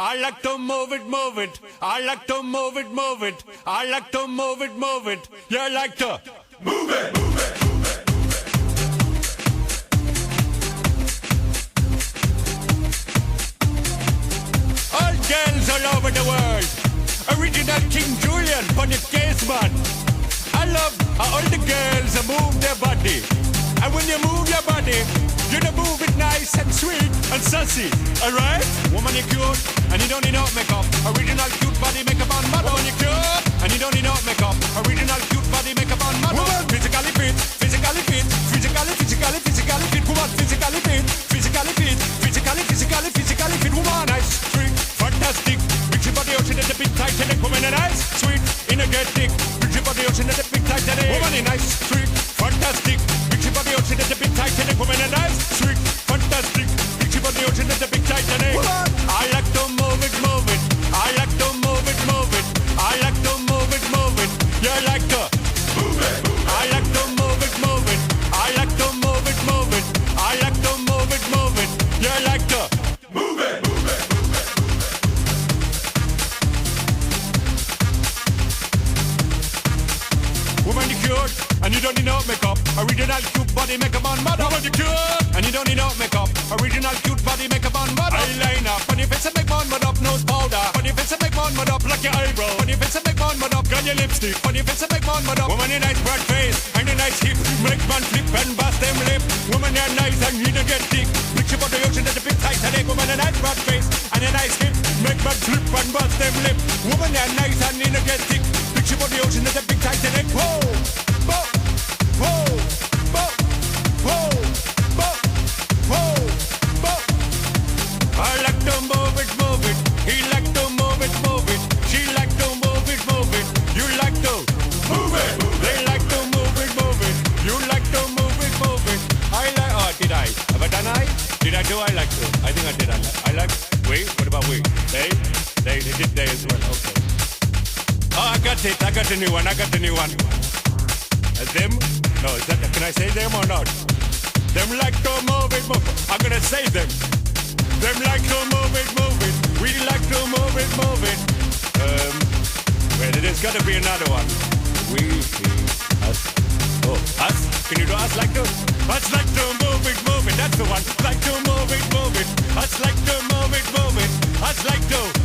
I like to move it, move it. I like to move it, move it. I like to move it, move it. You like to move it, move it. All girls all over the world. Original King Julian, funny case man. I love how all the girls move their body. And when you move your body, you know move it nice and sweet and sassy, alright? Woman, you cute, and you don't need no makeup. Original cute body makeup on model. Woman, you cute, and you don't need no makeup. Original cute body makeup on model. Woman, physically fit, physically fit, physically fit. Woman, physically fit, physically fit, physically fit. Woman, nice, sweet, fantastic. Big ship body ocean at the big Titanic. Woman, nice, sweet, energetic. Big ship body ocean at the big Titanic. Woman, nice, sweet, fantastic. The ocean at the big Titanic, woman and nice, sweet, fantastic. Big ship on the ocean at the big Titanic. I like to move it, move it. I like to move it, move it. I like to move it, move it. You like to move it, move it. I like to move it, move it. I like to move it, move it. I like to move it, move it. You like to move it, move it. Woman, you cute, and you don't need no makeup. Original cute body makeup on model. Woman, you cute, and you don't need no makeup. Original cute body makeup on model. Eyeliner, funny face and make one mud up. Nose powder, funny face and make one mud up. Like your eyebrow, funny face and make one mud up. Got your lipstick, funny face and make one mud up. Woman, you nice broad face and a nice hip. Make man flip and bust them lip. Woman, you nice and you don't get thick. Picture about the ocean at the big Titanic. Woman, a nice broad face and a nice hip. Make man flip and bust them lip. Woman, you nice and you don't get thick. Picture about the ocean at the big Titanic. Whoa, whoa, whoa. I like to move it, move it. He like to move it, move it. She like to move it, move it. You like to move it. They like to move it, move it. You like to move it, move it. I like. Oh, did I? Have I done I? Did I do? I like to. I think I did. I like. We. What about we? They did they as well. Okay. Oh, I got it. I got the new one. I got the new one. Them? No, is that? Can I say them or not? Them like to move it, move it. I'm gonna say them. Them like to move it, move it. We like to move it, move it. Well, there's gotta be another one. We, us. Oh, us? Can you do us like to? Us like to move it, move it. That's the one. Like to move it, move it. Us like to move it, move it. Us like to.